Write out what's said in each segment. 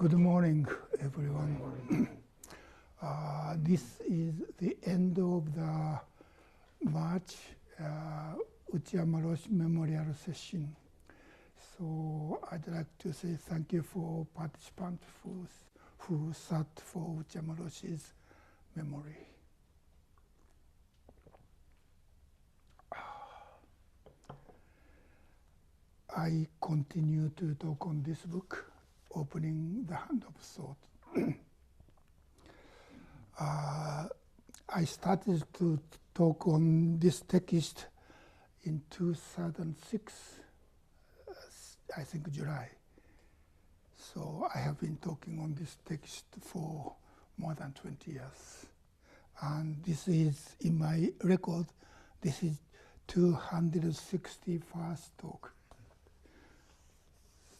Good morning, everyone. This is the end of the March Uchiyama Roshi Memorial Session. So I'd like to say thank you for participants who sat for Uchiyama Roshi's memory. I continue to talk on this book, Opening the Hand of Thought. I started to talk on this text in 2006, I think July. So I have been talking on this text for more than 20 years. And this is, in my record, this is 261st talk.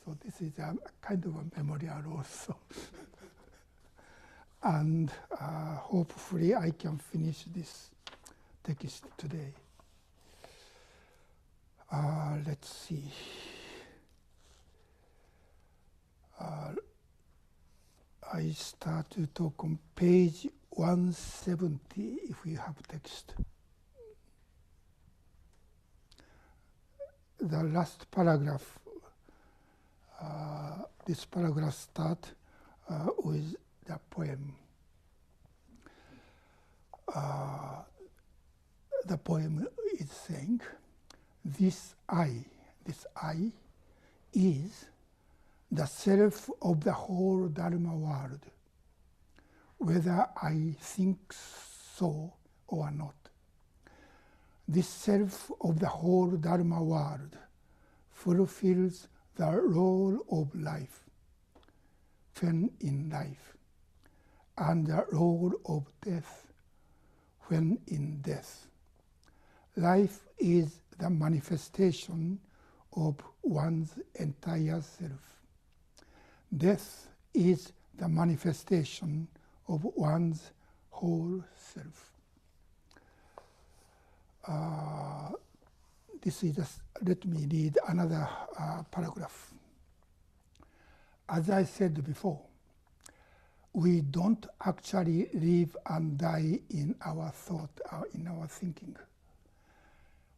So this is a kind of a memorial also. And hopefully I can finish this text today. Let's see. I start to talk on page 170 if we have text. The last paragraph. This paragraph starts with the poem. The poem is saying, this I is the self of the whole Dharma world, whether I think so or not. This self of the whole Dharma world fulfills the role of life, when in life, and the role of death, when in death. Life is the manifestation of one's entire self. Death is the manifestation of one's whole self. Let me read another paragraph. As I said before, we don't actually live and die in our thought, in our thinking.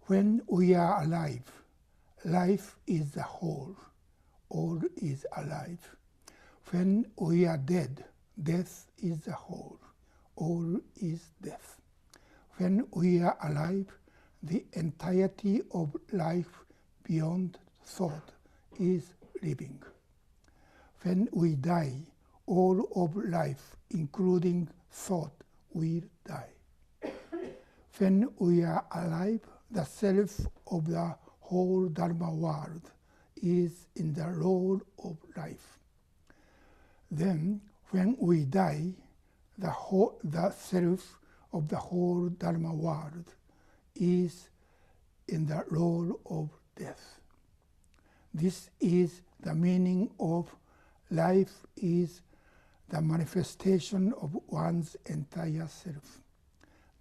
When we are alive, life is the whole, all is alive. When we are dead, death is the whole, all is death. When we are alive, the entirety of life beyond thought is living. When we die, all of life, including thought, will die. When we are alive, the self of the whole Dharma world is in the role of life. Then, when we die, the self of the whole Dharma world is in the role of death. This is the meaning of life is the manifestation of one's entire self.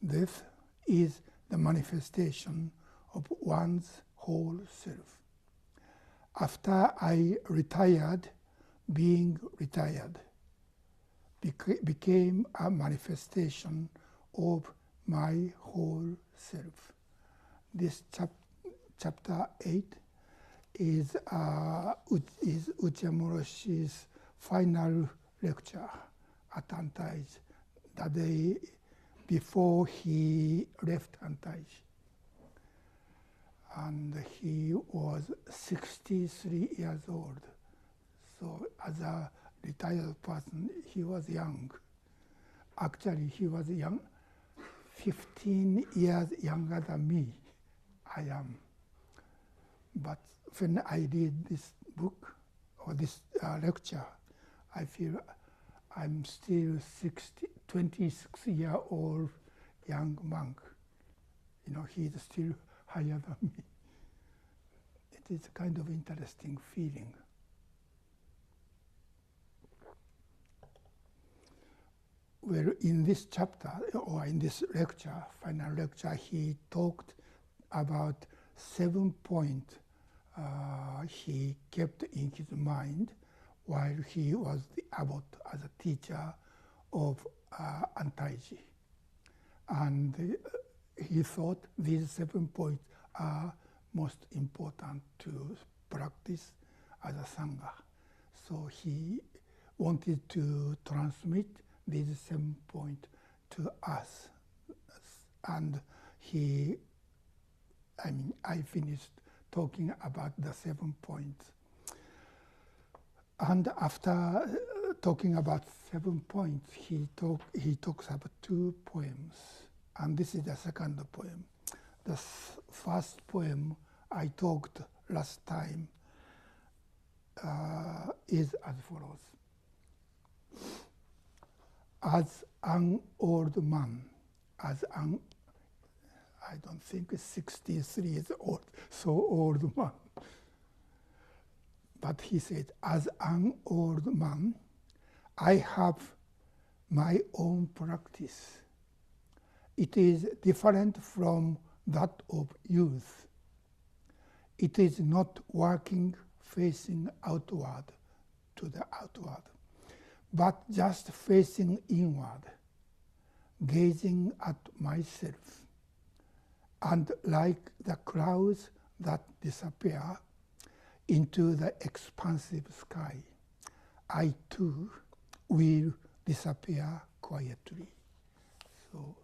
Death is the manifestation of one's whole self. After I retired, being retired became a manifestation of my whole self. This chapter 8 is Uchiyama Roshi's final lecture at Antaiji, the day before he left Antaiji. And he was 63 years old. So as a retired person, he was young. Actually, he was young, 15 years younger than me. I am. But when I read this book or this lecture, I feel I'm still 26-year-old young monk. You know, he's still higher than me. It is a kind of interesting feeling. Well, in this chapter, or in this lecture, final lecture, he talked about 7 points he kept in his mind while he was the abbot as a teacher of Antaiji. And he thought these 7 points are most important to practice as a Sangha. So he wanted to transmit these 7 points to us. And I finished talking about the 7 points. And after talking about 7 points, he talks about 2 poems. And this is the second poem. The first poem I talked last time is as follows. As an old man, I don't think 63 is old, so old man. But he said, as an old man, I have my own practice. It is different from that of youth. It is not working facing outward to the outward, but just facing inward, gazing at myself. And like the clouds that disappear into the expansive sky, I too will disappear quietly. So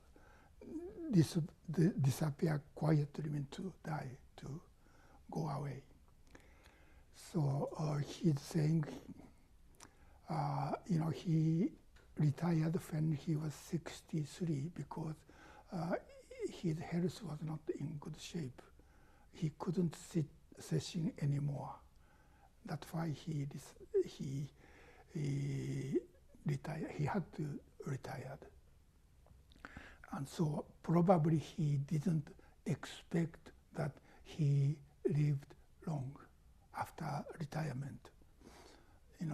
disappear quietly means to die, to go away. So he's saying, he retired when he was 63 because his health was not in good shape. He couldn't sit session anymore. That's why he retired. He had to retire. And so probably he didn't expect that he lived long after retirement,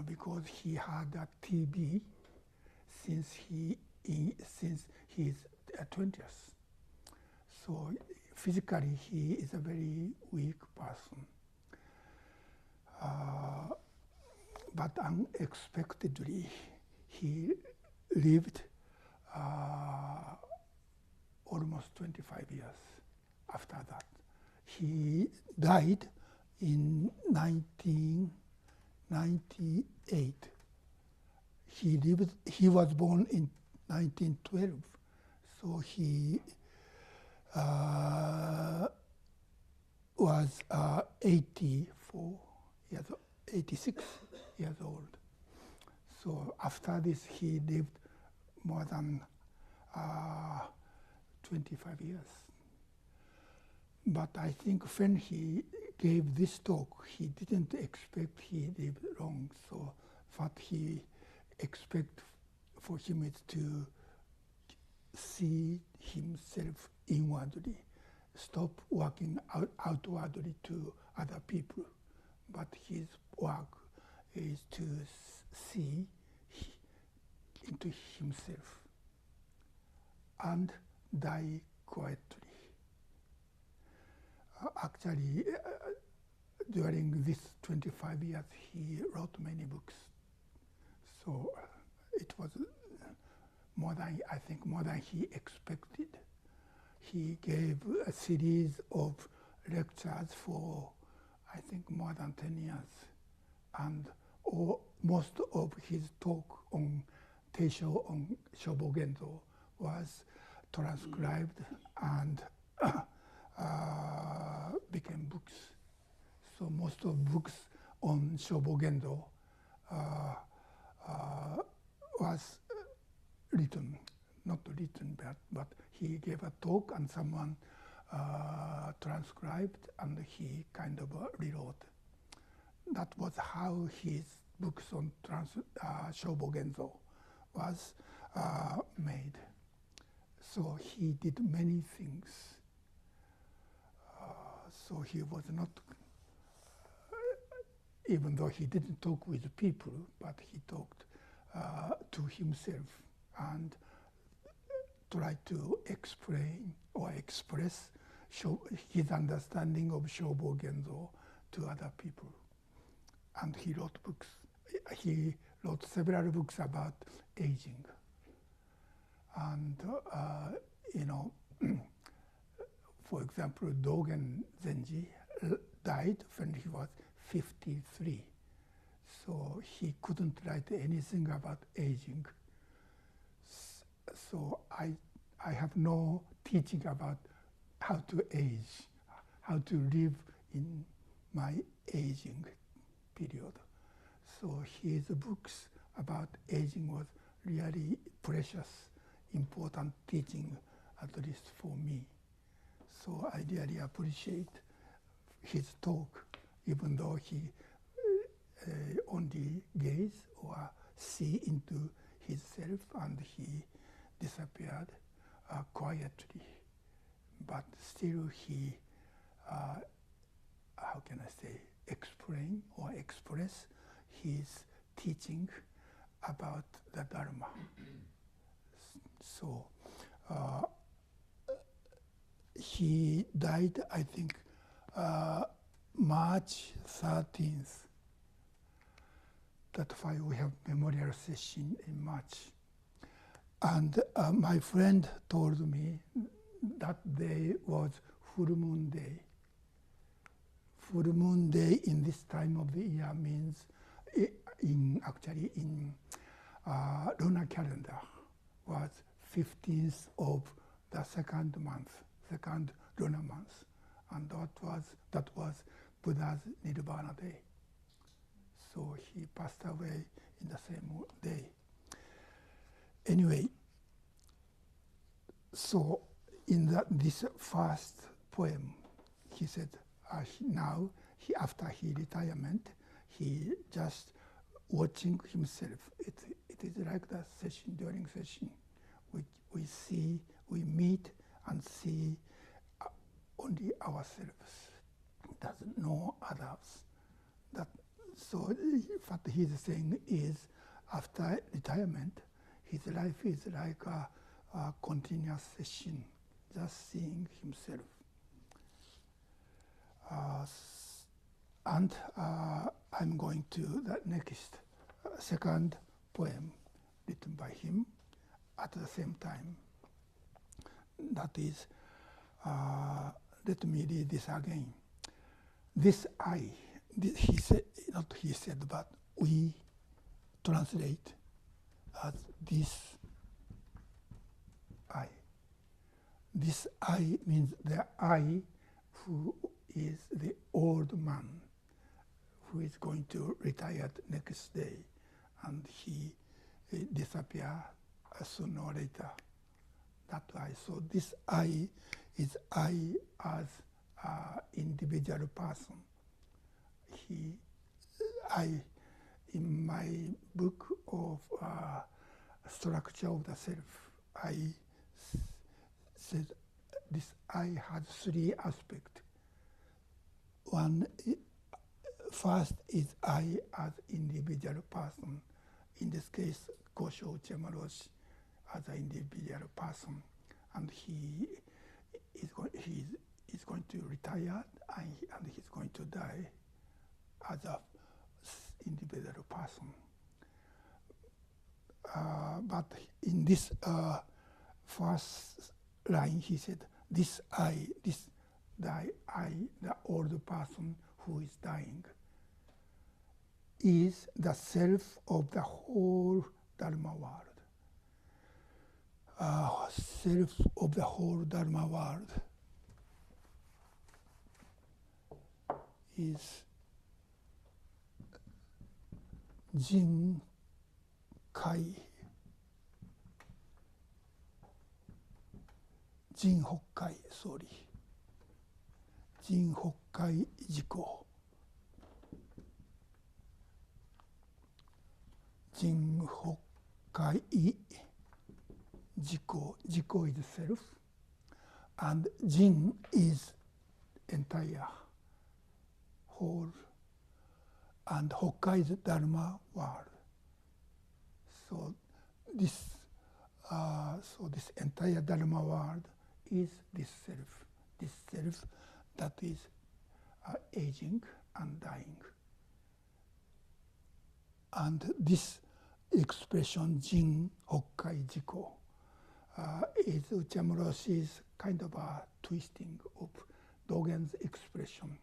because he had a TB since his 20s. So physically he is a very weak person. But unexpectedly he lived almost 25 years after that. He died in 1998. He was born in 1912, so he was 86 years old. So after this he lived more than 25 years. But I think when he gave this talk, he didn't expect he lived long. So what he expect for him is to see himself inwardly, stop working outwardly to other people. But his work is to see into himself and die quietly. Actually, during this 25 years, he wrote many books. So it was more than he expected. He gave a series of lectures for, I think, more than 10 years. And most of his talk on Teisho, on Shobogenzo, was transcribed and became books. So most of books on Shobogenzo was written, not written, but he gave a talk and someone transcribed and he kind of rewrote. That was how his books on Shobogenzo was made. So he did many things. So he was not, even though he didn't talk with people, but he talked to himself and tried to explain or express his understanding of Shobogenzo to other people. And he wrote books. he wrote several books about aging. And, for example, Dogen Zenji died when he was 53. So he couldn't write anything about aging. So I have no teaching about how to age, how to live in my aging period. So his books about aging was really precious, important teaching, at least for me. So I really appreciate his talk, even though he only gaze or see into himself and he disappeared quietly. But still he, how can I say, explain or express his teaching about the Dharma. So he died, I think, March 13th. That's why we have memorial session in March. And my friend told me that day was full moon day. Full moon day in this time of the year means, actually in lunar calendar, was 15th of the second lunar month, and that was Buddha's Nirvana day. So he passed away in the same day. Anyway, so in this first poem, he said after his retirement, he just watching himself. It is like the session, during session, we meet and see only ourselves, doesn't know others. So what he's saying is, after retirement, his life is like a continuous session, just seeing himself. And I'm going to the next, second poem written by him at the same time. That is, let me read this again. This I, he said, not he said, but we translate as this I. This I means the I who is the old man who is going to retire next day, and he disappear sooner or later. That I. So this I is I as individual person. In my book of structure of the self, I said this I has three aspects. One, first is I as individual person. In this case, Kosho Uchiyama Roshi as an individual person, and he is going to retire and he's going to die as an individual person. But in this first line, he said, this I, the old person who is dying, is the self of the whole Dharma world. Self of the whole Dharma world is Jin Kai, Jin Hokkai, Jin Hokkai Jiko, Jin Hokkai Jiko. Jiko is self, and Jin is entire, whole, and Hokkai is Dharma world. So this entire Dharma world is this self that is aging and dying. And this expression, Jin Hokkai Jiko, is Uchiyama Roshi's kind of a twisting of Dogen's expression.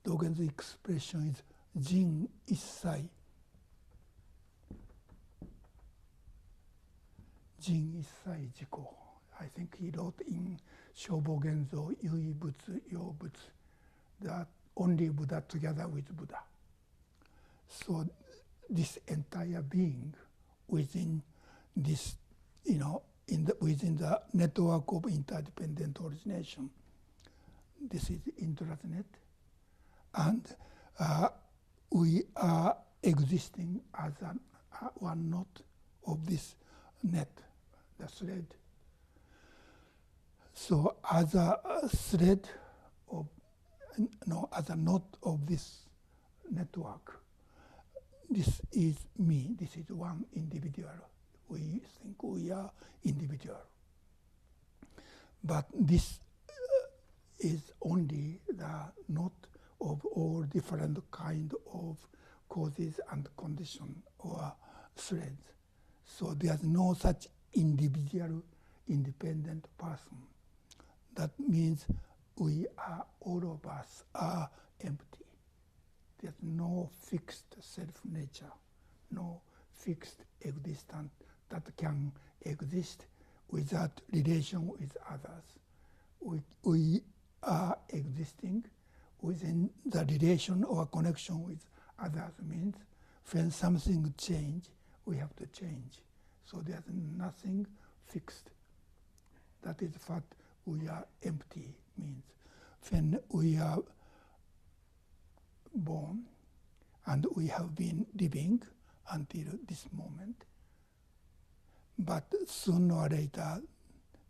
Dogen's expression is Jin Issai. Jin Issai Jiko. I think he wrote in Shobo Genzo Yui Butsu Yo Butsu, that only Buddha together with Buddha. So this entire being within this, within the network of interdependent origination, this is intranet, and we are existing as one knot of this net, the thread. So as a thread of, as a knot of this network, this is me, this is one individual. We think we are individual. But this is only the knot of all different kind of causes and conditions or threads. So there's no such individual independent person. That means we are, all of us are empty. There's no fixed self-nature, no fixed existence that can exist without relation with others. We are existing within the relation or connection with others means when something changes, we have to change. So there's nothing fixed. That is what we are empty means. When we are born and we have been living until this moment, but sooner or later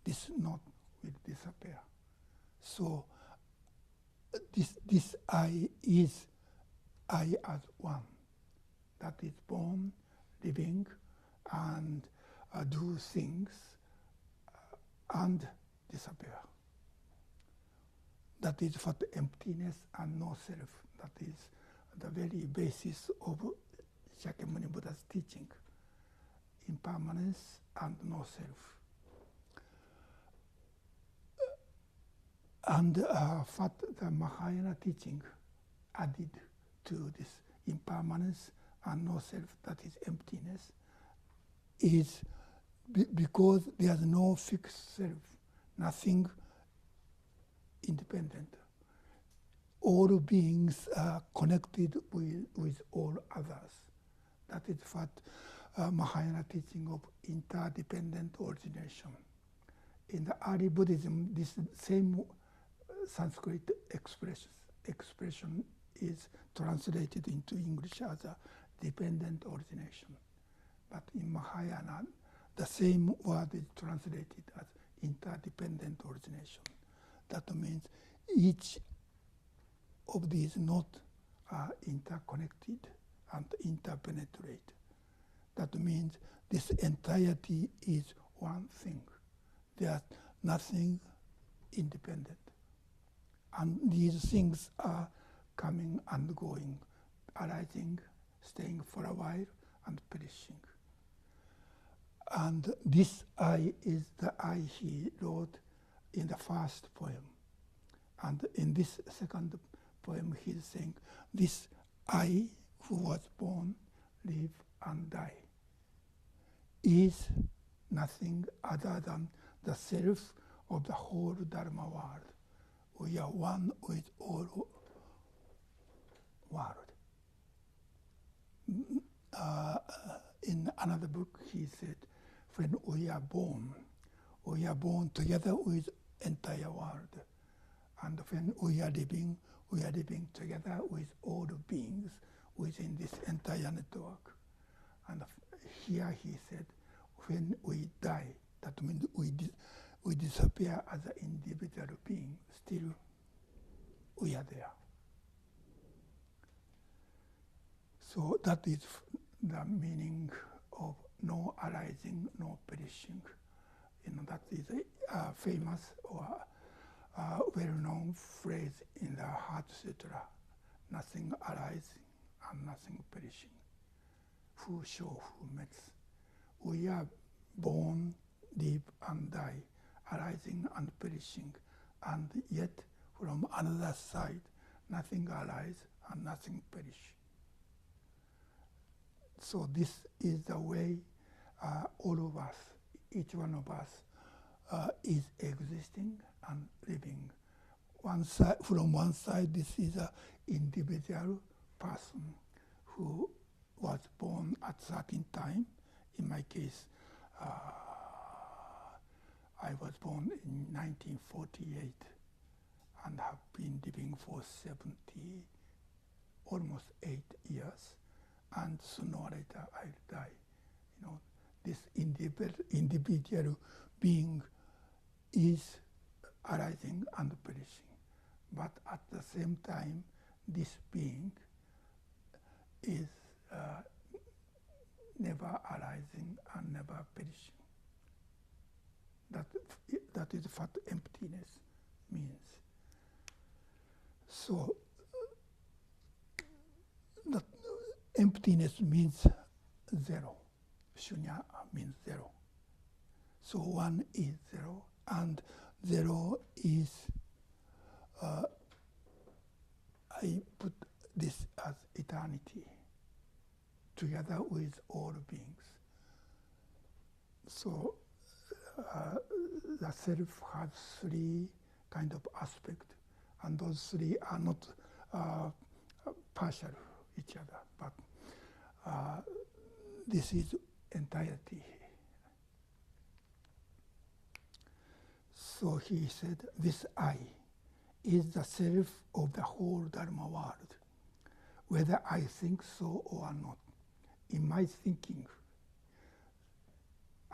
this knot will disappear. So this I is I as one, that is born, living, and do things and disappear. That is what emptiness and no self, that is the very basis of Shakyamuni Buddha's teaching, impermanence and no self. And what the Mahayana teaching added to this impermanence and no self, that is emptiness, is because there's no fixed self, nothing independent. All beings are connected with all others. That is what Mahayana teaching of interdependent origination. In the early Buddhism, this same Sanskrit expression is translated into English as a dependent origination. But in Mahayana, the same word is translated as interdependent origination. That means each of these nodes are interconnected and interpenetrate. That means this entirety is one thing. There's nothing independent. And these things are coming and going, arising, staying for a while, and perishing. And this I is the I he wrote in the first poem. And in this second poem, he's saying, this I who was born, live, and die is nothing other than the self of the whole Dharma world. We are one with all world. In another book, he said, when we are born together with entire world. And when we are living together with all beings within this entire network. And here he said, when we die, that means we disappear as an individual being, still we are there. So that is the meaning of no arising, no perishing. That is a famous or well-known phrase in the Heart Sutra. Nothing arising and nothing perishing. who show, who makes. We are born, live, and die, arising and perishing, and yet from another side, nothing arise and nothing perish. So this is the way all of us, each one of us, is existing and living. From one side, this is an individual person who was born at a certain time. In my case, I was born in 1948 and have been living for 70, almost 8 years, and sooner or later I'll die. You know, this individual being is arising and perishing, but at the same time, this being is never arising and never perishing. That is what emptiness means. So that emptiness means zero. Shunya means zero. So one is zero, and zero is, I put this as eternity, together with all beings. So the self has three kind of aspects, and those three are not partial each other, but this is entirety. So he said, this I is the self of the whole Dharma world, whether I think so or not. In my thinking,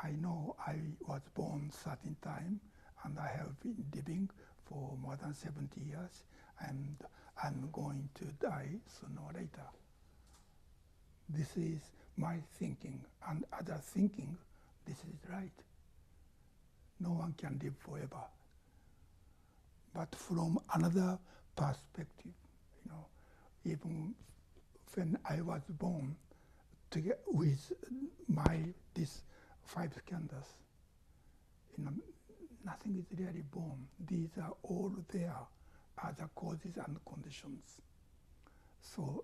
I know I was born certain time, and I have been living for more than 70 years, and I'm going to die sooner or later. This is my thinking, and other thinking, this is right. No one can live forever. But from another perspective, you know, even when I was born, together with this 5 skandhas, you know, nothing is really born. These are all there as the causes and conditions. So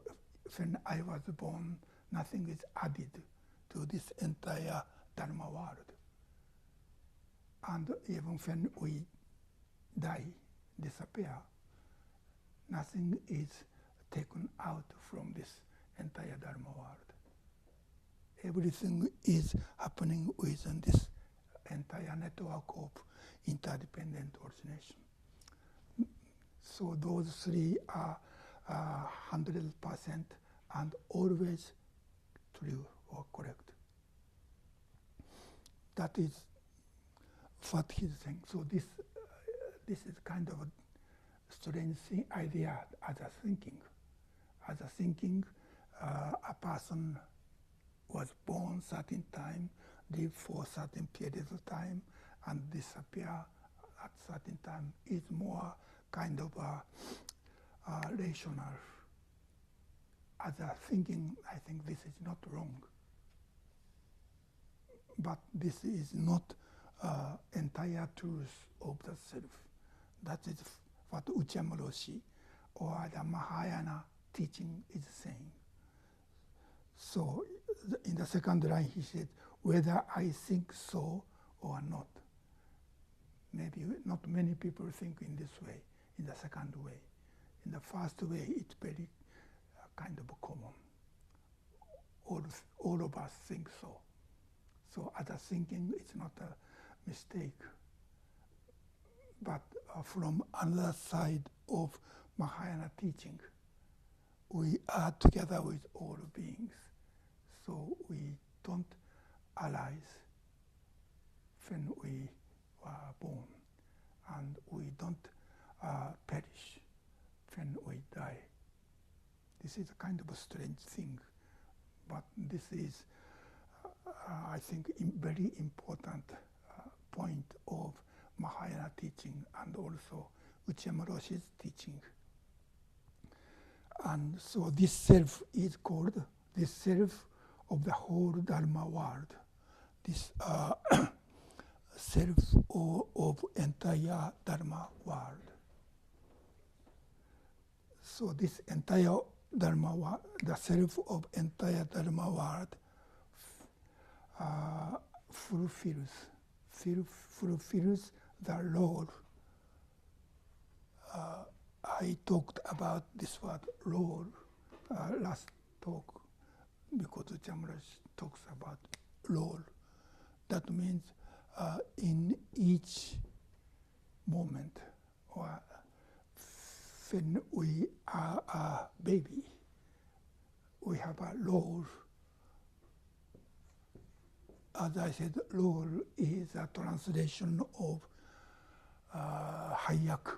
when I was born, nothing is added to this entire Dharma world. And even when we die, disappear, nothing is taken out from this entire Dharma world. Everything is happening within this entire network of interdependent origination. So those three are 100% and always true or correct. That is what he's saying. So this is kind of a strange idea as a thinking. As a thinking, a person was born certain time, live for certain periods of time, and disappear at certain time is more kind of rational. As a thinking, I think this is not wrong. But this is not entire truth of the self. That is what Uchiyama Roshi or the Mahayana teaching is saying. So in the second line he said, whether I think so or not. Maybe not many people think in this way, in the second way. In the first way, it's very kind of common. All of us think so. So as a thinking, it's not a mistake. But from another side of Mahayana teaching, we are together with all beings. So we don't arise when we are born, and we don't perish when we die. This is a kind of a strange thing, but this is, I think, a very important point of Mahayana teaching and also Uchiyama Roshi's teaching. And so this self is called, this self of the whole Dharma world, this self of entire Dharma world. So this entire Dharma world, the self of entire Dharma world fulfills the role. I talked about this word role last talk because Uja Maros talks about role. That means in each moment, or when we are a baby, we have a role. As I said, role is a translation of hayaku.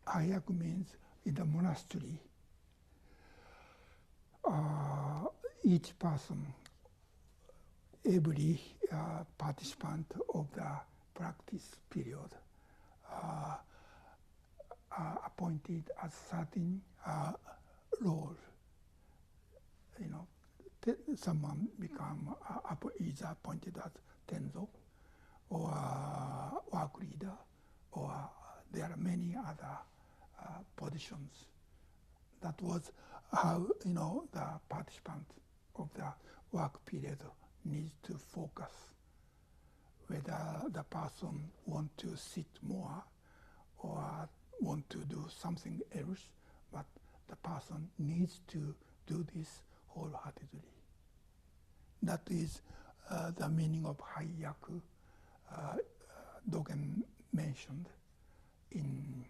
Hayaku means in the monastery, each person, every participant of the practice period appointed a certain role. You know, someone is appointed as tenzo, or work leader, or there are many other positions. That was how the participant of the work period needs to focus. Whether the person want to sit more or want to do something else, but the person needs to do this wholeheartedly. That is the meaning of hayaku. Dogen mentioned in,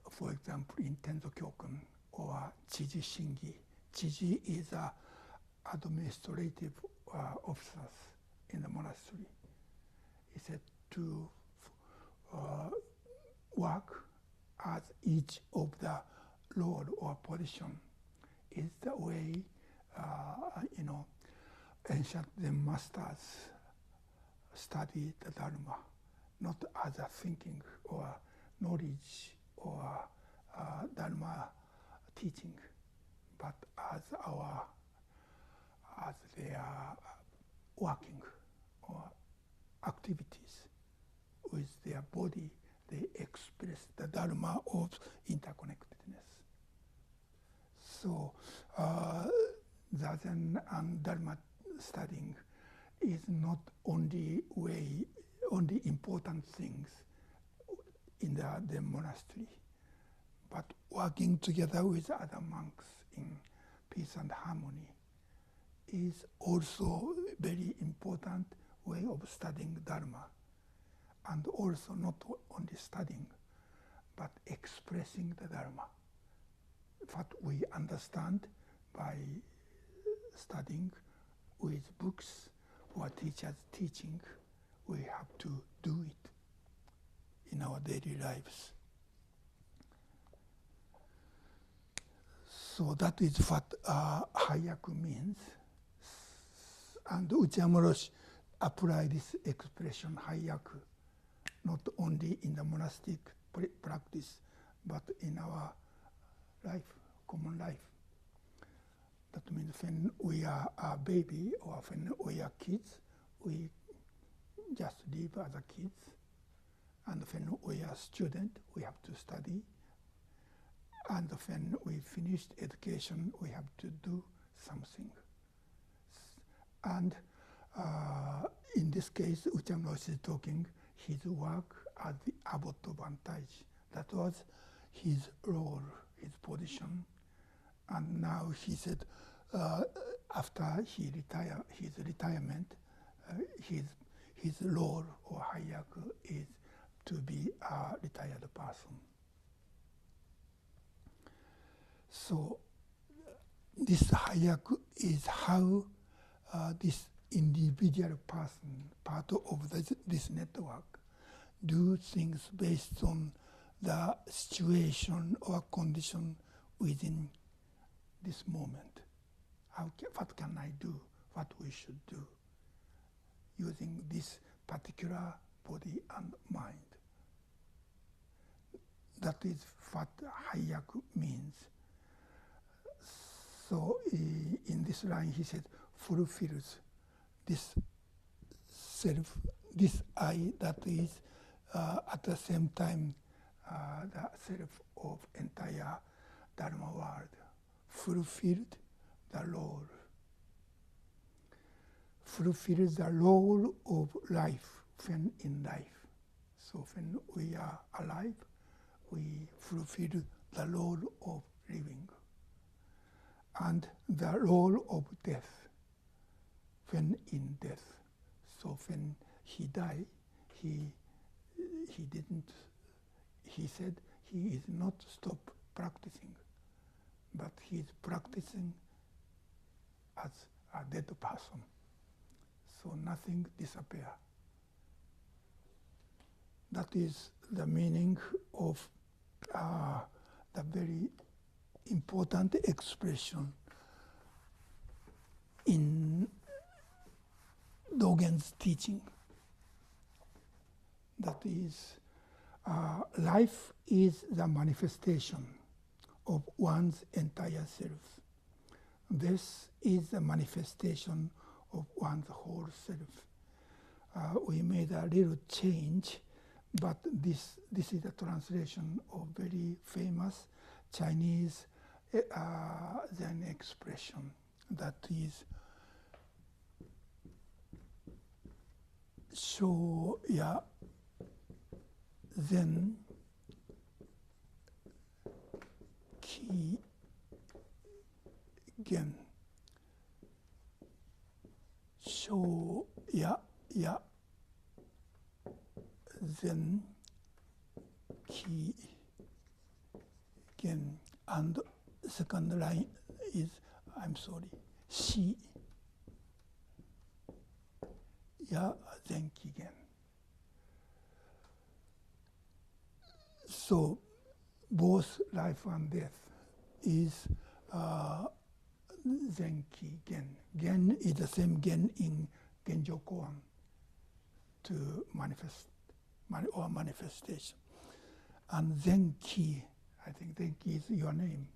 for example, in Tenzo Kyokun or Chiji Shingi. Chiji is administrative officers in the monastery. He said to work as each of the role or position is the way ancient Zen masters study the Dharma, not as a thinking or knowledge or Dharma teaching, but as their working or activities with their body. They express the Dharma of interconnectedness. So Zazen and Dharma studying is not only important things in the monastery, but working together with other monks in peace and harmony is also a very important way of studying Dharma. And also not only studying, but expressing the Dharma. What we understand by studying with books or teachers teaching, we have to do it in our daily lives. So that is what hayaku means. And Uchiyama Roshi applied this expression hayaku not only in the monastic practice, but in our life, common life. That means when we are a baby or when we are kids, we just live as a kids. And when we are student, we have to study. And when we finished education, we have to do something. And in this case, Uchiyama Roshi is talking his work as the abbot of Antaiji. That was his role, his position. And now he said, after his retirement, his role or hayaku is to be a retired person. So this hayaku is how this individual person, part of this network, do things based on the situation or condition within this moment. What can I do? What we should do using this particular body and mind. that is what Hayaku means. So in this line he said, fulfills this self, this I that is at the same time the self of entire Dharma world, fulfilled the role. Fulfills the role of life when in life. So when we are alive, we fulfill the role of living. And the role of death when in death. So when he died, he said he is not stop practicing, but he is practicing as a dead person. So nothing disappears. That is the meaning of the very important expression in Dogen's teaching. That is, life is the manifestation of one's entire self. This is the manifestation of one's whole self. We made a little change, but this is a translation of very famous Chinese Zen expression that is Sho ya Zen Ki Gen. Sho ya Zen Ki Gen. And second line is, I'm sorry, Shi ya Zen Ki Gen. So both life and death is Zenki Gen. Gen is the same Gen in Genjo Koan, to manifest or manifestation. And Zenki, I think Zenki is your name.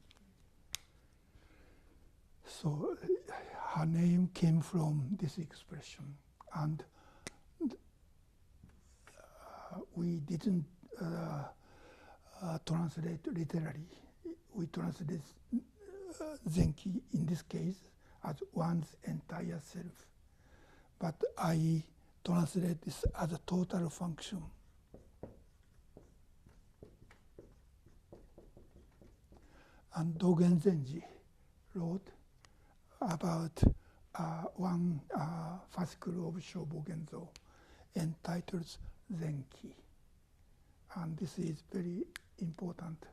So her name came from this expression, and we didn't translate literally. We translate Zenki in this case as one's entire self. But I translate this as a total function. And Dogen Zenji wrote about one fascicle of Shobogenzo entitled Zenki. And this is very important.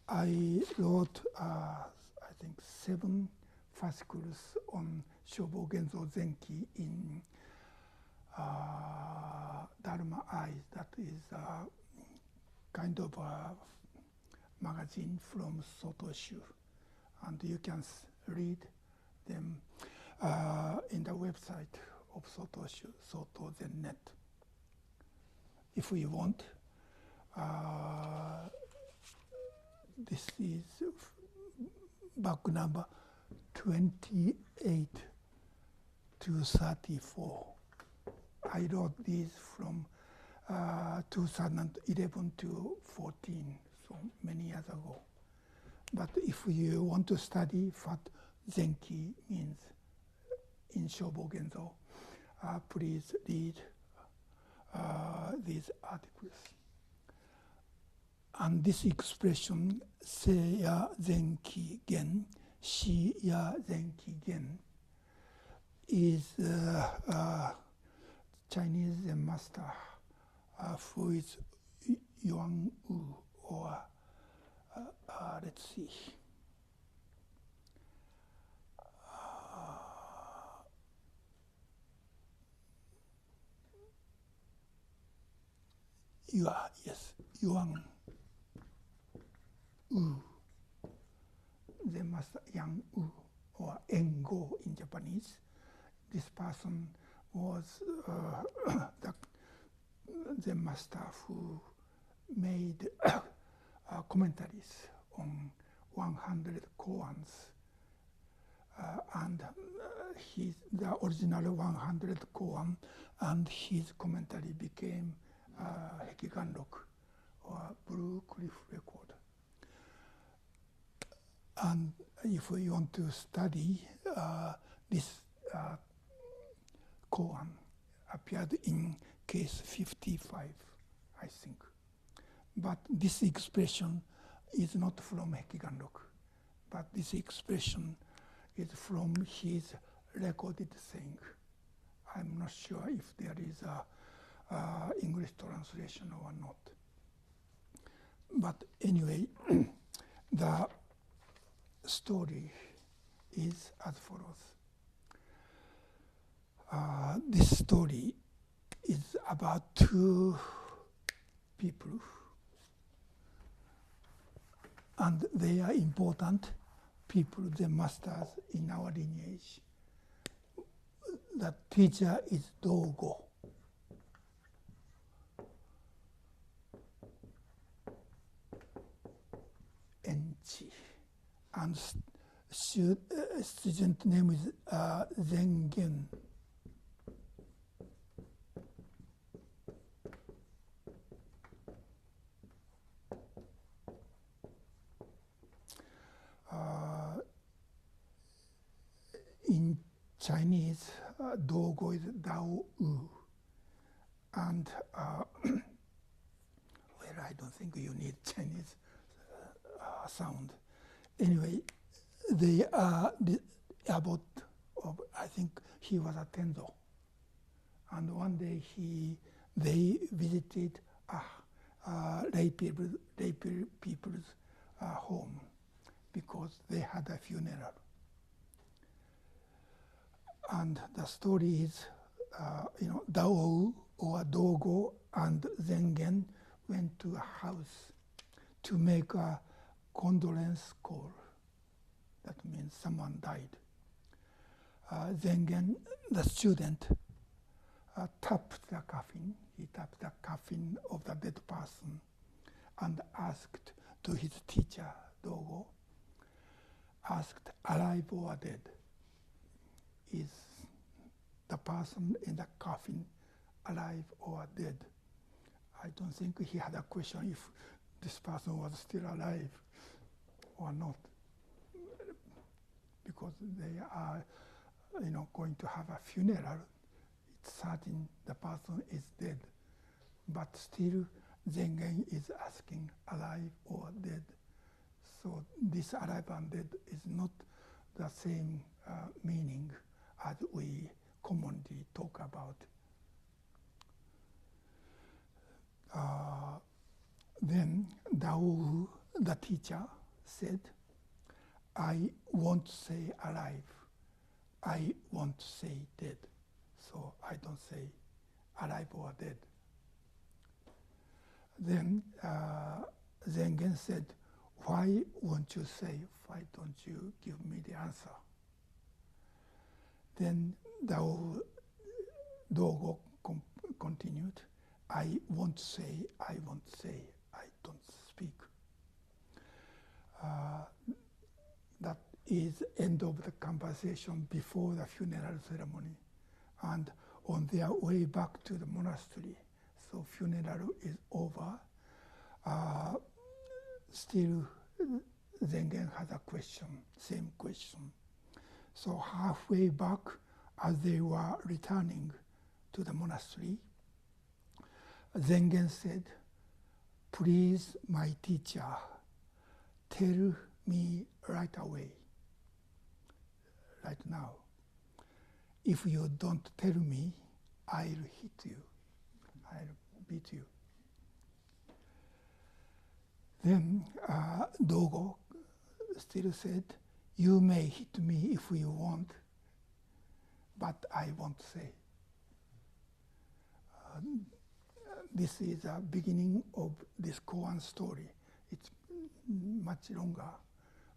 I wrote, I think, 7 fascicles on Shobogenzo Zenki in Dharma Eyes. That is a kind of a magazine from Sotoshu. And you can read them in the website of Sotoshu, Soto-Zen-net. If we want, this is back number 28 to 34. I wrote these from 2011 to 14, so many years ago. But if you want to study what Zenki means in Shobogenzo, please read these articles. And this expression, Se ya Zenki Gen, Shi ya Zenki Gen, is Chinese Zen master who is Yuan Wu, or let's see. Yes, Yuan Wu, the master Yang Wu, or Engo in Japanese. This person was Zen master who made commentaries on 100 koans, and the original 100 koan and his commentary became Hekiganroku, or Blue Cliff Record. And if we want to study this koan, appeared in case 55, I think. But this expression is not from Hekiganroku, but this expression is from his recorded saying. I'm not sure if there is a English translation or not. But anyway, the story is as follows. This story is about two people, and they are important people, the masters in our lineage. The teacher is Dogo. Enchi. And student name is Zengen. In Chinese, Dogo is Dao Wu. And well, I don't think you need Chinese sound. Anyway, they are about, I think he was a Tenzo. And one day they visited lay people's home because they had a funeral. And the story is, Dao or Dogo and Zengen went to a house to make a condolence call. That means someone died. Zengen, the student, tapped the coffin. He tapped the coffin of the dead person and asked to his teacher, Dogo, asked, alive or dead? Is the person in the coffin alive or dead? I don't think he had a question if this person was still alive or not, because they are, going to have a funeral. It's certain the person is dead, but still Zengen is asking alive or dead. So this alive and dead is not the same meaning as we commonly talk about. Then Dao, the teacher, said, I won't say alive, I won't say dead. So I don't say alive or dead. Then Zengen said, why won't you say, why don't you give me the answer? Then Dogo continued, I won't say, I don't speak. That is end of the conversation before the funeral ceremony. And on their way back to the monastery, so funeral is over, still Zengen has a question, same question. So halfway back, as they were returning to the monastery, Zengen said, please, my teacher, tell me right away, right now. If you don't tell me, I'll hit you, I'll beat you. Then Dogo still said, you may hit me if you want, but I won't say. This is the beginning of this koan story. It's much longer,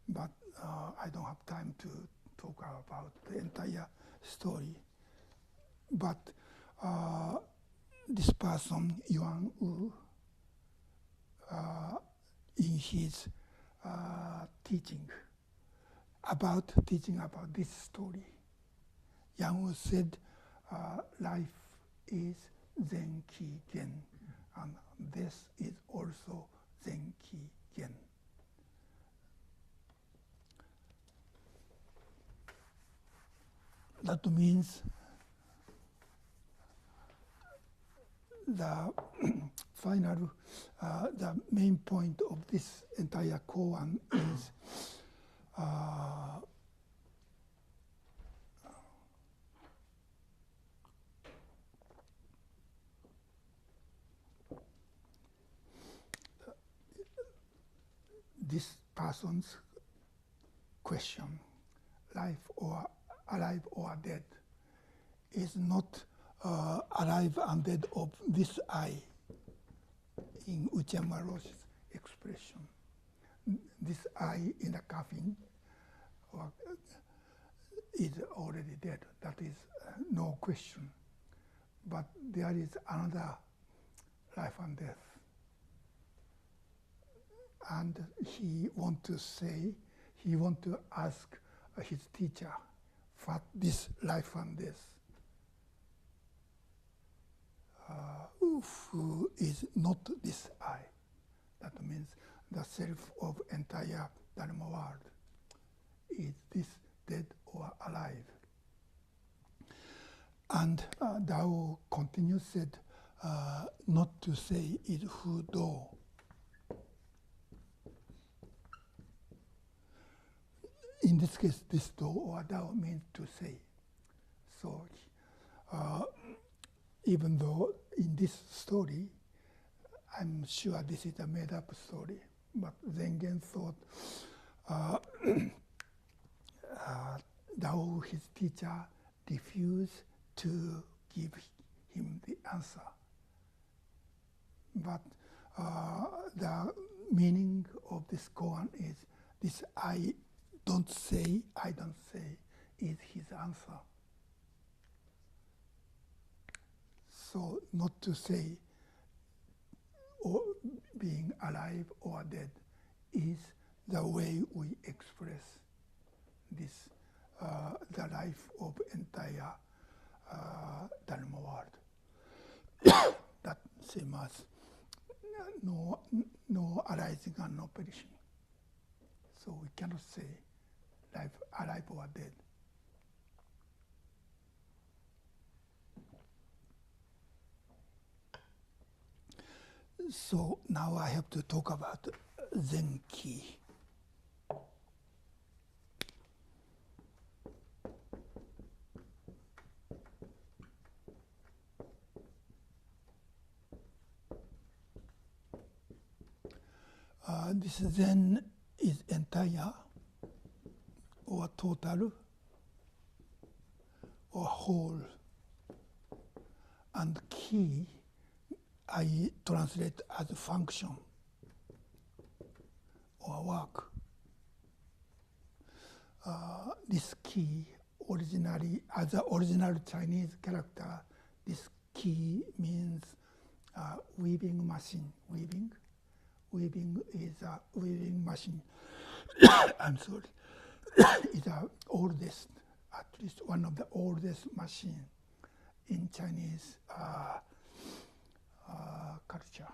but I don't have time to talk about the entire story. But this person, Yuan Wu, in his teaching about this story, Yang Wu said, life is Zenki Gen, and this is also Zenki Gen. That means the final, the main point of this entire koan is this person's question, life or alive or dead, is not alive and dead of this I in Uchiyama Roshi's expression. This I in the coffin is already dead. That is no question. But there is another life and death. And he want to ask his teacher what this life and death who is not this I. That means the self of entire Dharma world. Is this dead or alive? And Tao continues said, not to say is who do. In this case, this do or Tao means to say. So even though in this story, I'm sure this is a made-up story, but Zengen thought Tao, his teacher, refused to give him the answer. But the meaning of this koan is this I don't say, is his answer. So not to say or being alive or dead is the way we express this, the life of entire Dharma world. That same as no arising and no perishing. So we cannot say life alive or dead. So now I have to talk about Zenki. This Zen is entire or total or whole, and Ki I translate as function or work. This Ki originally, as an original Chinese character, this Ki means weaving machine. Weaving is a weaving machine. I'm sorry. It's the oldest, at least one of the oldest machine in Chinese culture.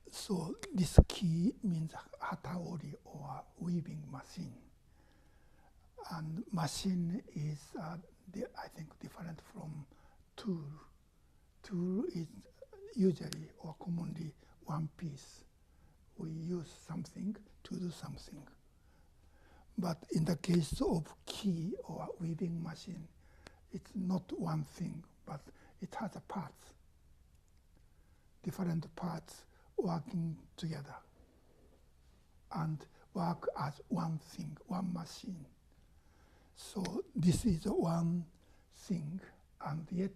So this Ki means hataori or weaving machine. And machine is, I think, different from tool. Tool is usually or commonly one piece. We use something to do something. But in the case of Ki or weaving machine, it's not one thing, but it has a parts, different parts working together and work as one thing, one machine. So this is one thing, and yet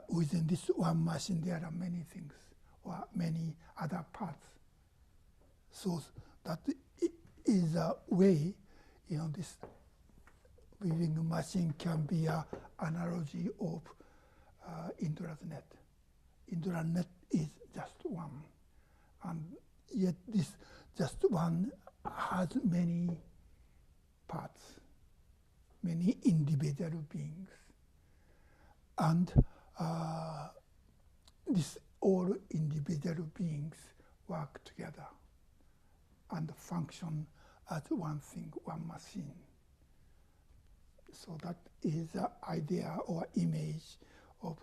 within this one machine there are many things or many other parts. So that is a way, this weaving machine can be an analogy of Indra's net. Indra's net is just one, and yet this just one has many parts, many individual beings, and these all individual beings work together and function as one thing, one machine. So that is the idea or image of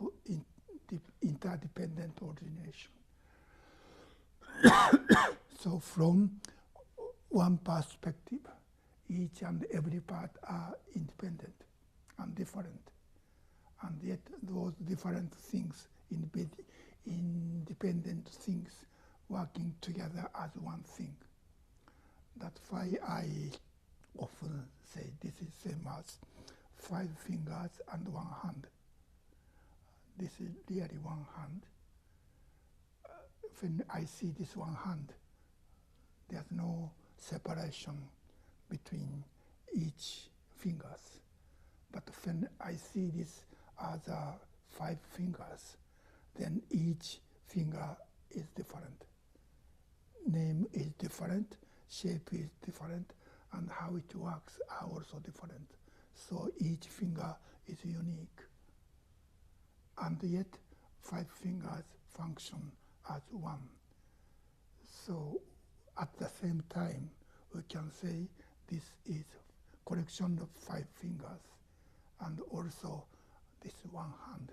interdependent origination. So from one perspective, each and every part are independent and different. And yet those different things, independent things, working together as one thing. That's why I often say this is same as 5 fingers and 1 hand. This is really 1 hand. When I see this 1 hand, there's no separation between each fingers. But when I see this as 5 fingers, then each finger is different. Name is different, shape is different, and how it works are also different. So each finger is unique. And yet 5 fingers function as one. So at the same time, we can say this is a collection of 5 fingers, and also this 1 hand.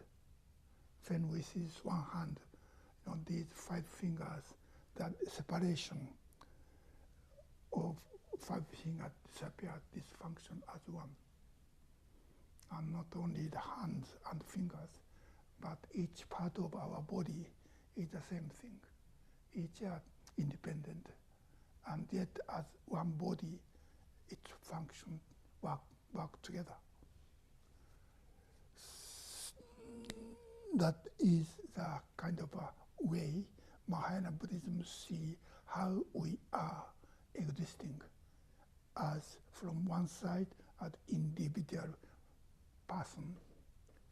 When we see this 1 hand, these 5 fingers, that separation of 5 fingers disappears, this function as one. And not only the hands and fingers, but each part of our body is the same thing. Each are independent, and yet as one body, its function work together. That is the kind of a way Mahayana Buddhism see how we are existing as from one side an individual person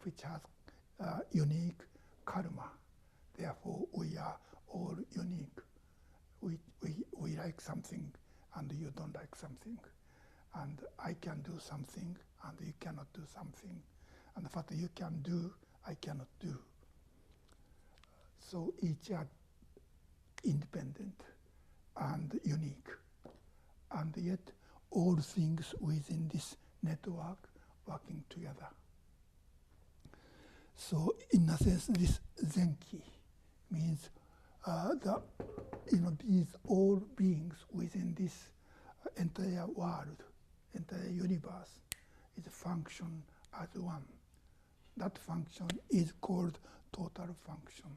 which has unique karma. Therefore, we are all unique. We like something and you don't like something. And I can do something and you cannot do something. And what you can do, I cannot do. So each are independent and unique. And yet all things within this network working together. So in a sense, this Zenki means these all beings within this entire world, entire universe, is a function as one. That function is called total function.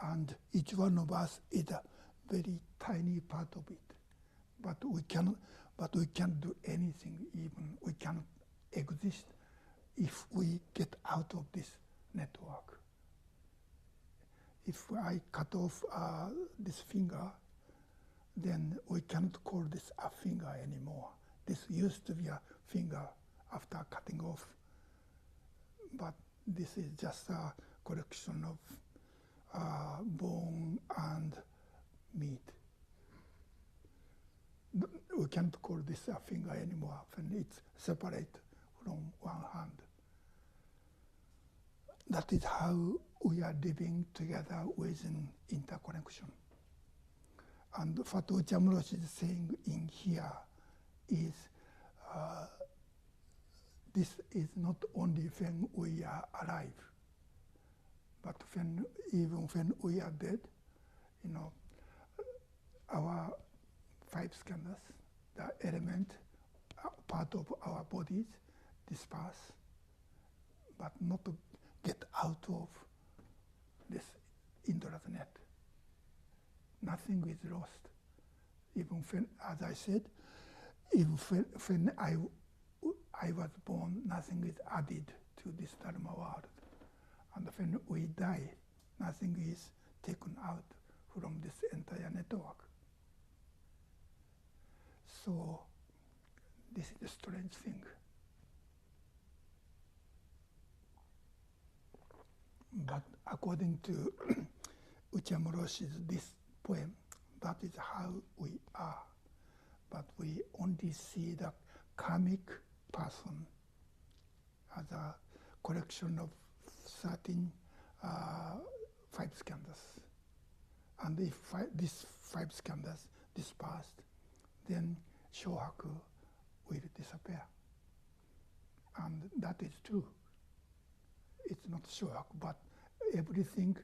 And each one of us is a very tiny part of it. But we can't do anything even. We cannot exist if we get out of this network. If I cut off this finger, then we cannot call this a finger anymore. This used to be a finger after cutting off, but this is just a collection of bone and meat. We can't call this a finger anymore when it's separate from one hand. That is how we are living together within interconnection. And what Uja Maros is saying in here is this is not only when we are alive, but even when we are dead, our 5 skandhas, the element, part of our bodies, disperse, but not to get out of this Indra's net. Nothing is lost. Even when, as I said, even when I was born, nothing is added to this Dharma world. And when we die, nothing is taken out from this entire network. So this is a strange thing. But according to Uchiyama Roshi's this poem, that is how we are. But we only see the karmic person as a collection of 13 five skandhas. And if these five skandhas dispersed, then shohaku will disappear. And that is true. It's not shohaku, but everything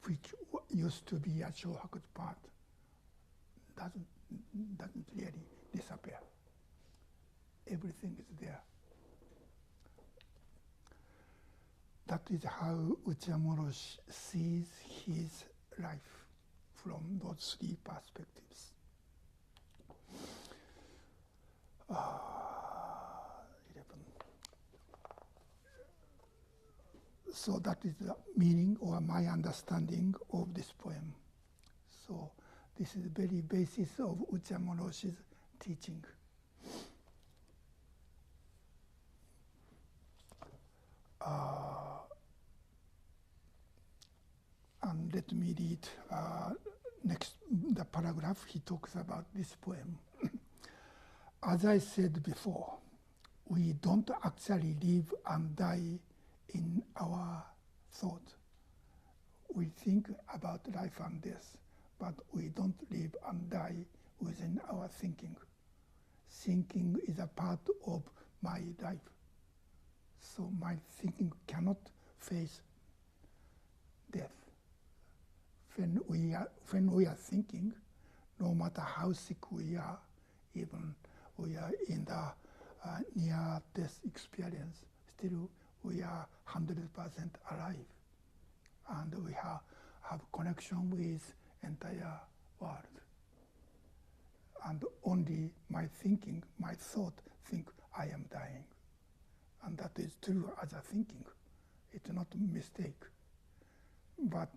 which used to be a shohaku's part doesn't really disappear. Everything is there. That is how Uchiyama Roshi sees his life from those three perspectives. 11. So that is the meaning or my understanding of this poem. So this is the very basis of Uchiyama Roshi's teaching. And let me read next the paragraph. He talks about this poem. As I said before, we don't actually live and die in our thought. We think about life and death, but we don't live and die within our thinking. Thinking is a part of my life. So my thinking cannot face death. When we are thinking, no matter how sick we are, even we are in the near-death experience, still we are 100% alive. And we have connection with entire world. And only my thinking, my thought, think I am dying. And that is true as a thinking. It's not a mistake. But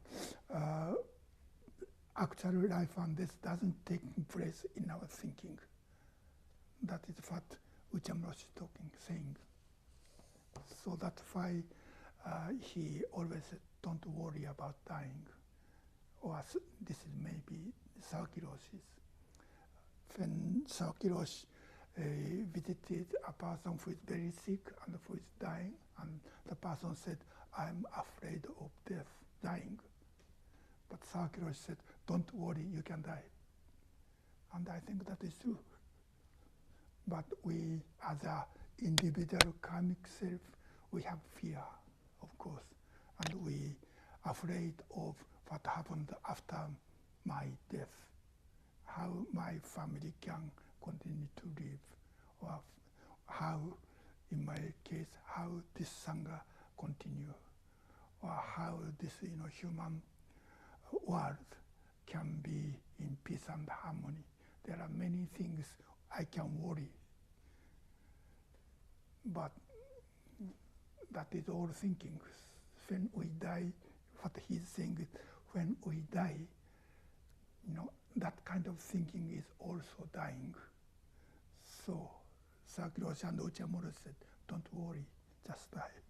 actual life and death doesn't take place in our thinking. That is what Uja Maros is saying. So that's why he always said, don't worry about dying. Or this is maybe Saoki Roshi's. When Saoki Roshi visited a person who is very sick and who is dying, and the person said, I'm afraid of death, dying. But Saoki Roshi said, don't worry, you can die. And I think that is true. But we, as an individual karmic self, we have fear, of course, and we are afraid of what happened after my death, how my family can continue to live, or how, in my case, how this sangha continue, or how this human world can be in peace and harmony. There are many things I can worry, but that is all thinking. When we die, what he's saying is, when we die, that kind of thinking is also dying. So Saoki Roshi and Uja Maros said, don't worry, just die.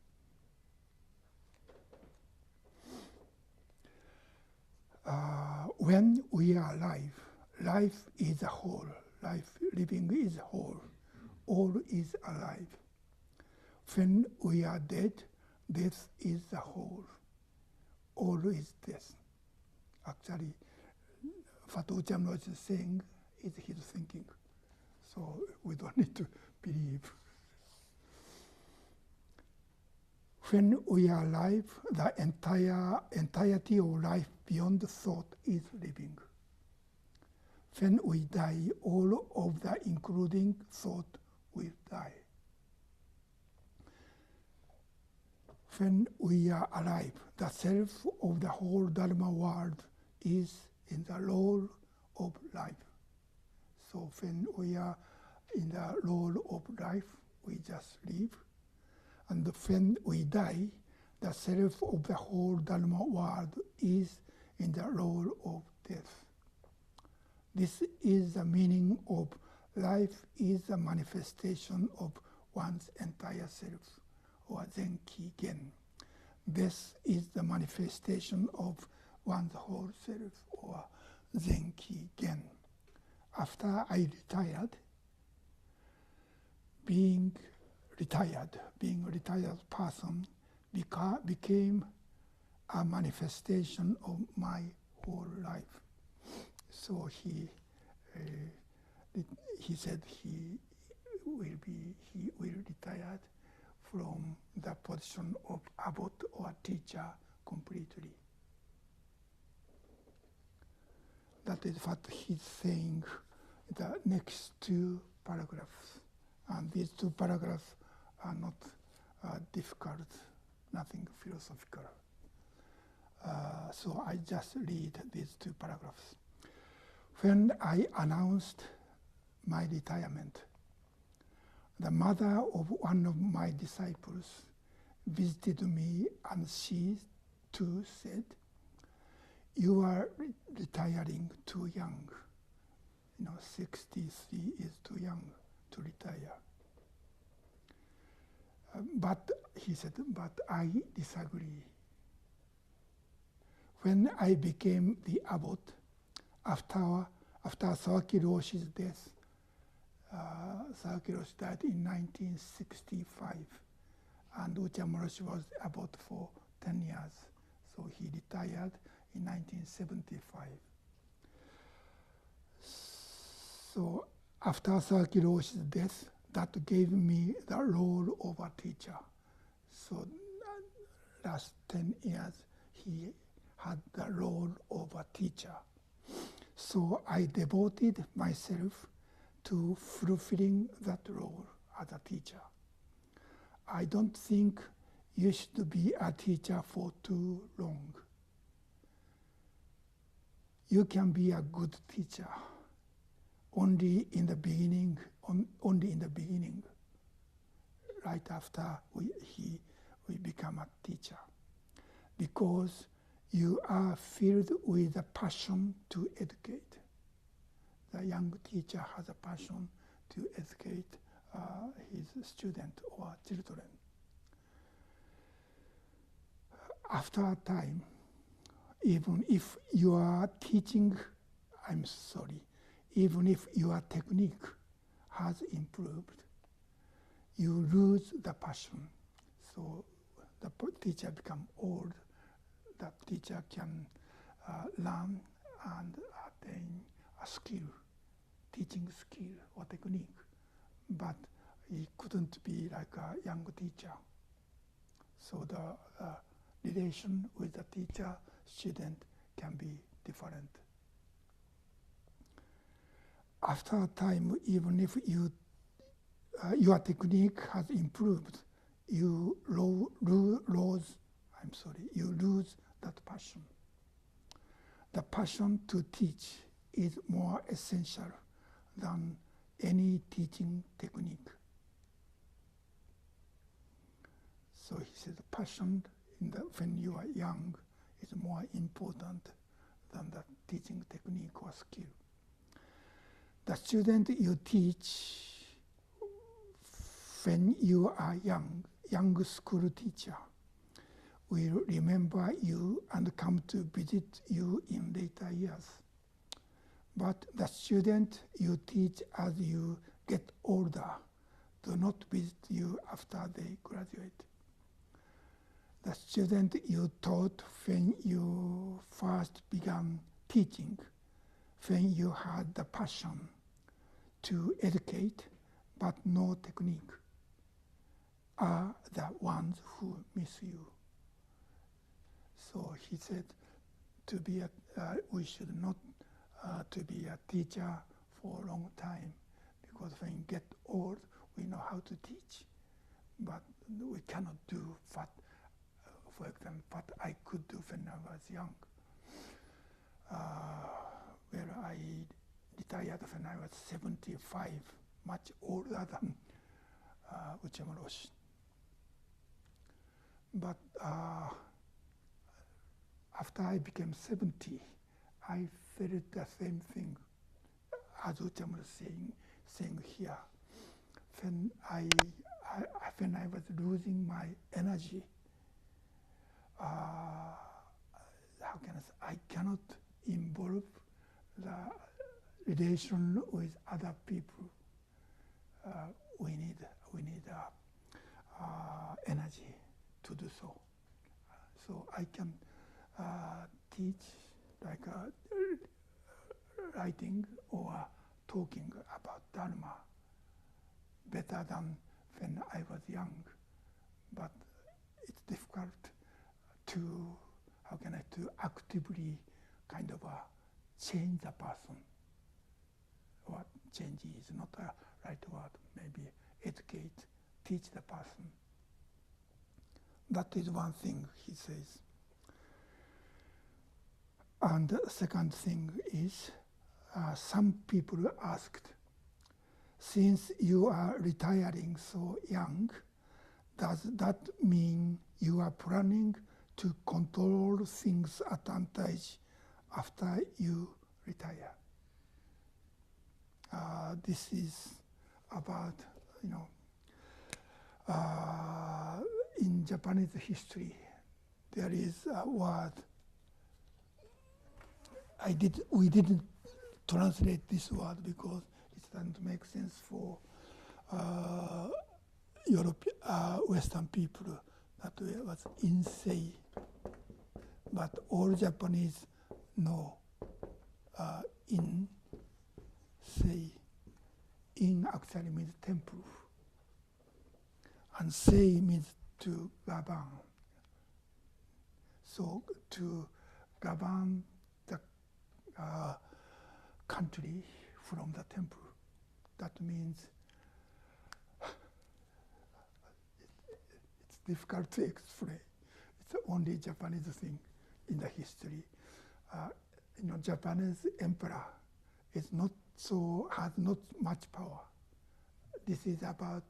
When we are alive, life is a whole. Life, living is whole. All is alive. When we are dead, death is the whole. All is death. Actually, what Uja Maros is saying is his thinking. So we don't need to believe. When we are alive, the entirety of life beyond thought is living. When we die, all of the including thought will die. When we are alive, the self of the whole Dharma world is in the role of life. So when we are in the role of life, we just live. And when we die, the self of the whole Dharma world is in the role of death. This is the meaning of life is a manifestation of one's entire self, or Zenki Gen. This is the manifestation of one's whole self, or Zenki Gen. After I retired, being a retired person became a manifestation of my whole life. So he said he will retire from the position of abbot or teacher completely. That is what he's saying in the next two paragraphs. And these two paragraphs are not difficult, nothing philosophical. So I just read these two paragraphs. When I announced my retirement, the mother of one of my disciples visited me, and she too said, "You are retiring too young. 63 is too young to retire." But he said, "But I disagree. When I became the abbot, after Sawaki Roshi's death, Sawaki Roshi died in 1965, and Uja Maros was abbot for 10 years, so he retired in 1975. So after Sawaki Roshi's death, that gave me the role of a teacher. So last 10 years, he had the role of a teacher. So I devoted myself to fulfilling that role as a teacher. I don't think you should be a teacher for too long. You can be a good teacher only in the beginning, right after we become a teacher, because you are filled with a passion to educate. The young teacher has a passion to educate his student or children. After a time, even if you are teaching, even if your technique has improved, you lose the passion. So the teacher becomes old. The teacher can learn and attain a skill, teaching skill or technique, but he couldn't be like a young teacher. So the relation with the teacher-student can be different. After a time, even if your technique has improved, you lose that passion. The passion to teach is more essential than any teaching technique. So he says the passion when you are young is more important than the teaching technique or skill. The student you teach when you are young school teacher will remember you and come to visit you in later years. But the student you teach as you get older do not visit you after they graduate. The student you taught when you first began teaching, when you had the passion to educate but no technique, are the ones who miss you. So he said, we should not to be a teacher for a long time, because when you get old, we know how to teach, but we cannot do what, for example, what I could do when I was young. Where I retired when I was 75, much older than Uchiyama Roshi. But after I became 70, I felt the same thing as Uchiyama was saying here. When I was losing my energy, how can I say, I cannot involve the relation with other people. We need energy to do so. So I can teach like writing or talking about Dharma better than when I was young, but it's difficult to, how can I, to actively kind of change the person. What change is not a right word, maybe educate, teach the person. That is one thing he says. And the second thing is, some people asked, since you are retiring so young, does that mean you are planning to control things at Antaiji after you retire? This is about, in Japanese history, there is a word. We didn't translate this word because it doesn't make sense for Western people. That was insei. But all Japanese know insei. In actually means temple. And sei means to govern. So to govern the country from the temple. That means it's difficult to explain. It's the only Japanese thing in the history. Japanese emperor is not has not much power. This is about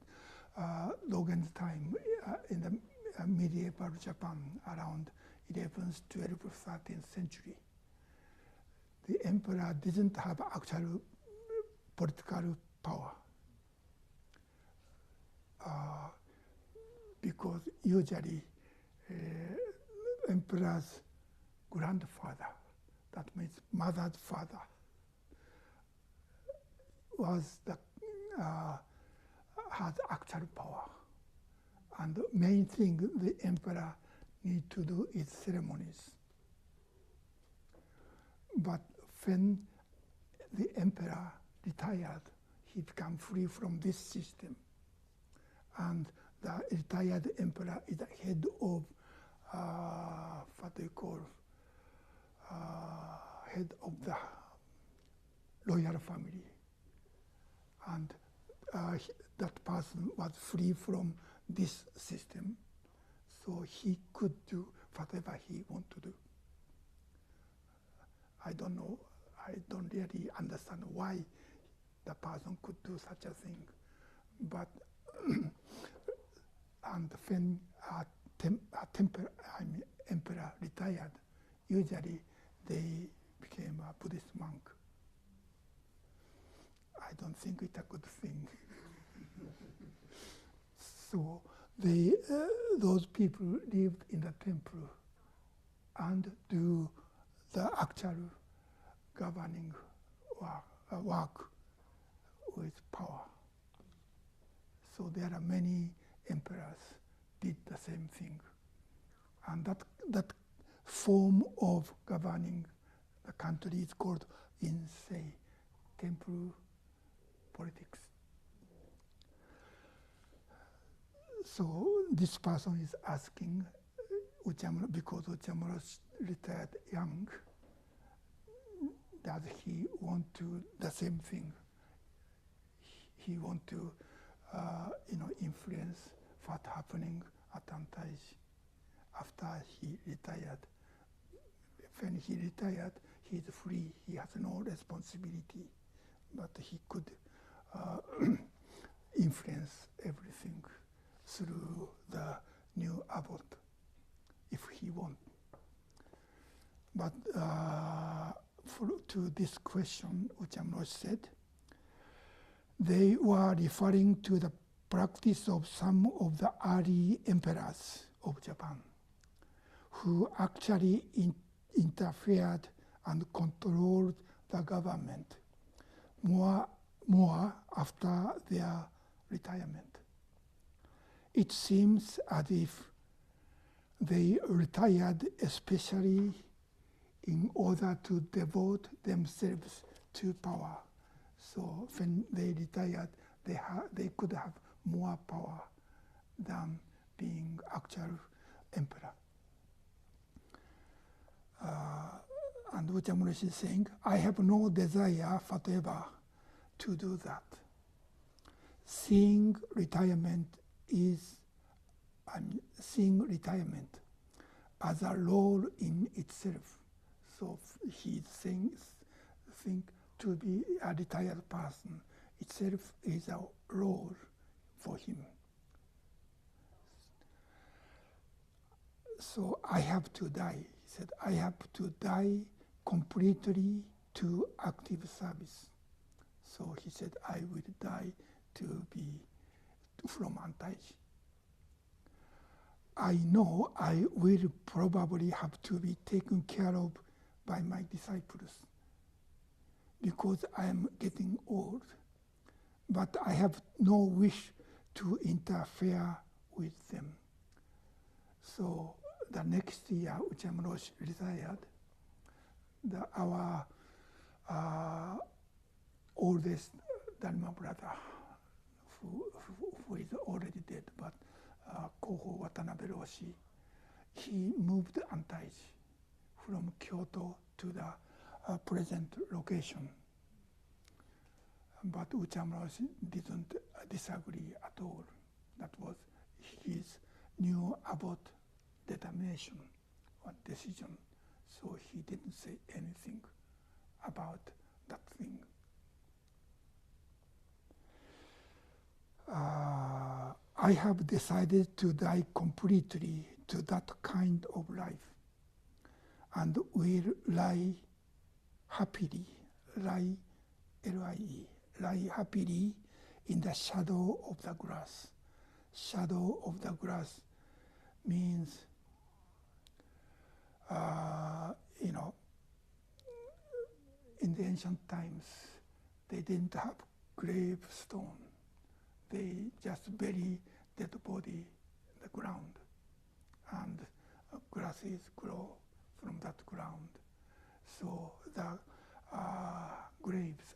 Dogen's time in the medieval Japan, around 11th, 12th, 13th century. The emperor didn't have actual political power because usually emperor's grandfather, that means mother's father, was the had actual power. And the main thing the emperor need to do is ceremonies. But when the emperor retired, he became free from this system. And the retired emperor is the head of what they call head of the royal family. And that person was free from this system, so he could do whatever he wanted to do. I don't know, I don't really understand why the person could do such a thing. But and when emperor retired, usually they became a Buddhist monk. I don't think it's a good thing. So those people lived in the temple and do the actual governing work with power. So there are many emperors did the same thing. And that form of governing the country is called insei, temple politics. So this person is asking, because Uja Maros retired young, does he want to the same thing? He want to, influence what happening at Antaiji after he retired. When he retired, he is free. He has no responsibility, but he could influence everything through the new abbot, if he wants. But to this question, Uja Maros said, they were referring to the practice of some of the early emperors of Japan, who actually interfered and controlled the government more after their retirement. It seems as if they retired especially in order to devote themselves to power. So when they retired, they could have more power than being actual emperor. And Uja Maros is saying, I have no desire whatever to do that. Seeing retirement as a role in itself. So he think to be a retired person itself is a role for him. So I have to die. He said, I have to die completely to active service. So he said, I will die to be from Antaiji. I know I will probably have to be taken care of by my disciples because I am getting old, but I have no wish to interfere with them. So the next year, Uchiyama Roshi retired. Our oldest Dharma brother, who is already dead, but Koho Watanabe Roshi, he moved Antaiji from Kyoto to the present location. But Uchiyama Roshi didn't disagree at all. That was his new about determination or decision. So he didn't say anything about that thing. I have decided to die completely to that kind of life and will lie happily, lie happily in the shadow of the grass. Shadow of the grass means, in the ancient times, they didn't have gravestone. They just bury dead body in the ground, and grasses grow from that ground. So the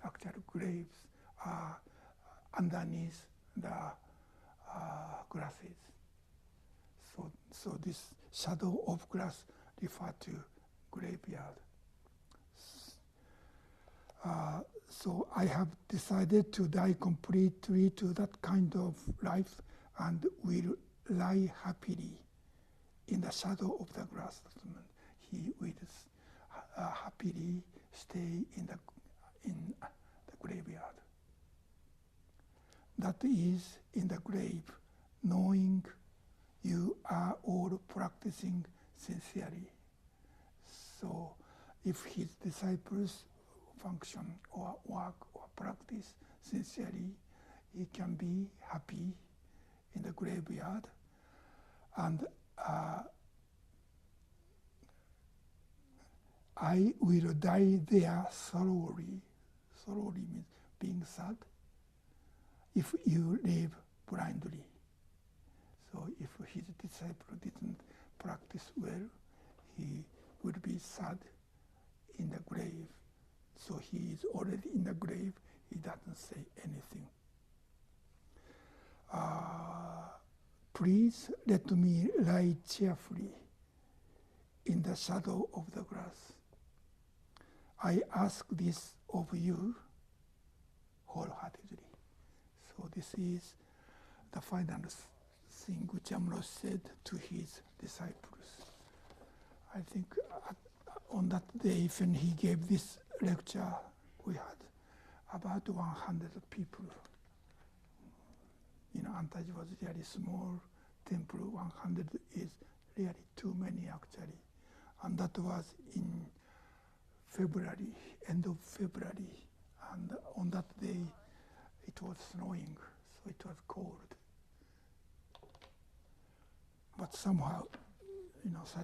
actual graves are underneath the grasses. So this shadow of grass refers to graveyard. So I have decided to die completely to that kind of life and will lie happily in the shadow of the grass. He will happily stay in the graveyard. That is, in the grave, knowing you are all practicing sincerely. So if his disciples function or work or practice sincerely, he can be happy in the graveyard. And I will die there slowly. Slowly means being sad. If you live blindly. So if his disciple didn't practice well, he would be sad in the grave. So he is already in the grave, he doesn't say anything. Please let me lie cheerfully in the shadow of the grass. I ask this of you wholeheartedly. So this is the final thing Uja Maros said to his disciples. I think on that day when he gave this lecture, we had about 100 people. Antaiji was really small temple. 100 is really too many actually. And that was in February, end of February. And on that day, it was snowing, so it was cold. But somehow,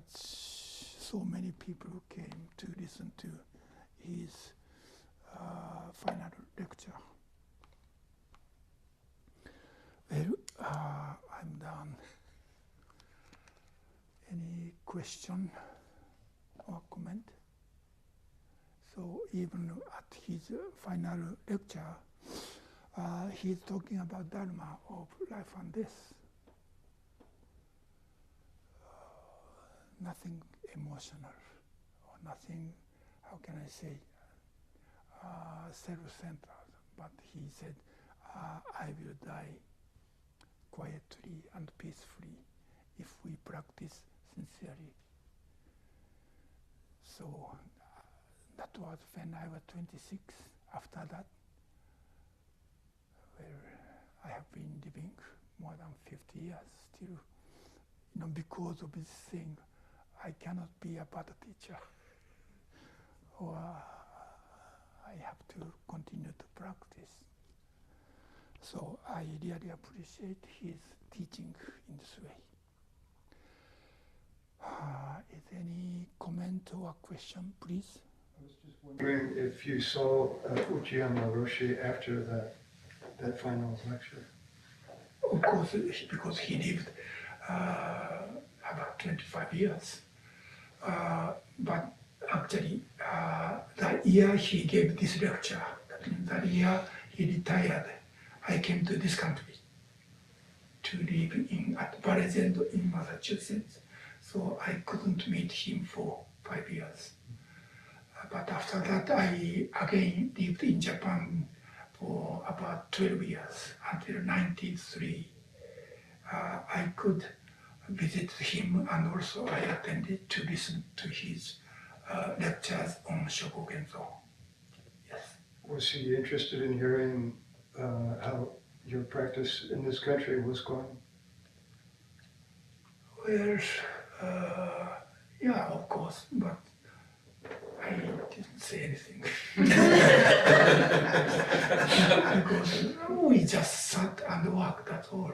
so many people came to listen to his final lecture. Well, I'm done. Any question or comment? So even at his final lecture, he's talking about Dharma of life and death. Nothing emotional, or nothing, how can I say, self-centered. But he said, I will die quietly and peacefully if we practice sincerely. So that was when I was 26. After that, I have been living more than 50 years still. Because of this thing, I cannot be a better teacher, or I have to continue to practice. So I really appreciate his teaching in this way. Is there any comment or question, please? I was just wondering if you saw Uchiyama Roshi after that final lecture. Of course, because he lived about 25 years. But actually, the year he gave this lecture, that means that year he retired, I came to this country to live at Barrens in Massachusetts. So I couldn't meet him for 5 years. But after that, I again lived in Japan for about 12 years, until 93. I could visit him, and also I attended to listen to his lectures on Shokogenzo. Yes. Was he interested in hearing how your practice in this country was going? Well, yeah, of course, but I didn't say anything. Because we just sat and worked, that's all.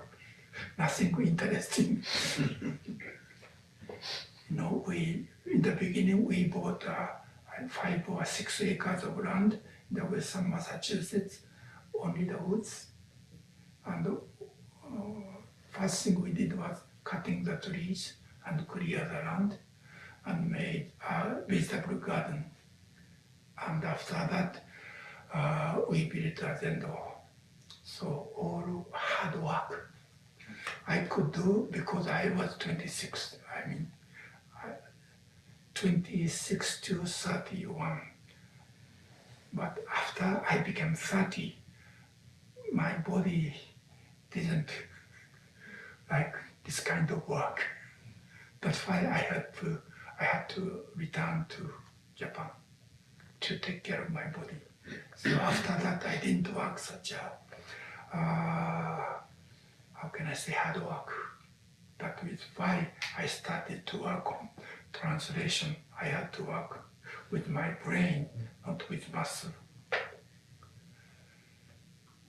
Nothing interesting. In the beginning we bought 5 or 6 acres of land in the western Massachusetts, only the woods. And first thing we did was cutting the trees and clear the land and made a vegetable garden. And after that, we built a zendo. So all hard work I could do because I was 26. 26 to 31. But after I became 30, my body didn't like this kind of work. That's why I had to return to Japan to take care of my body. So after that, I didn't work such a, how can I say, hard work. That is why I started to work on translation. I had to work with my brain, not with muscle.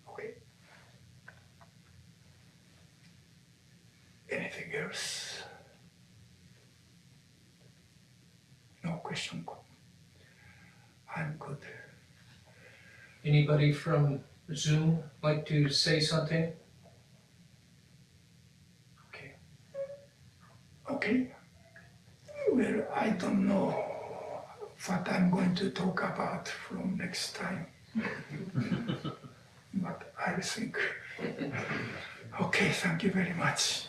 Okay. Anything else? No question. I'm good. Anybody from Zoom like to say something? Okay. Well, I don't know what I'm going to talk about from next time. But I think, okay, thank you very much.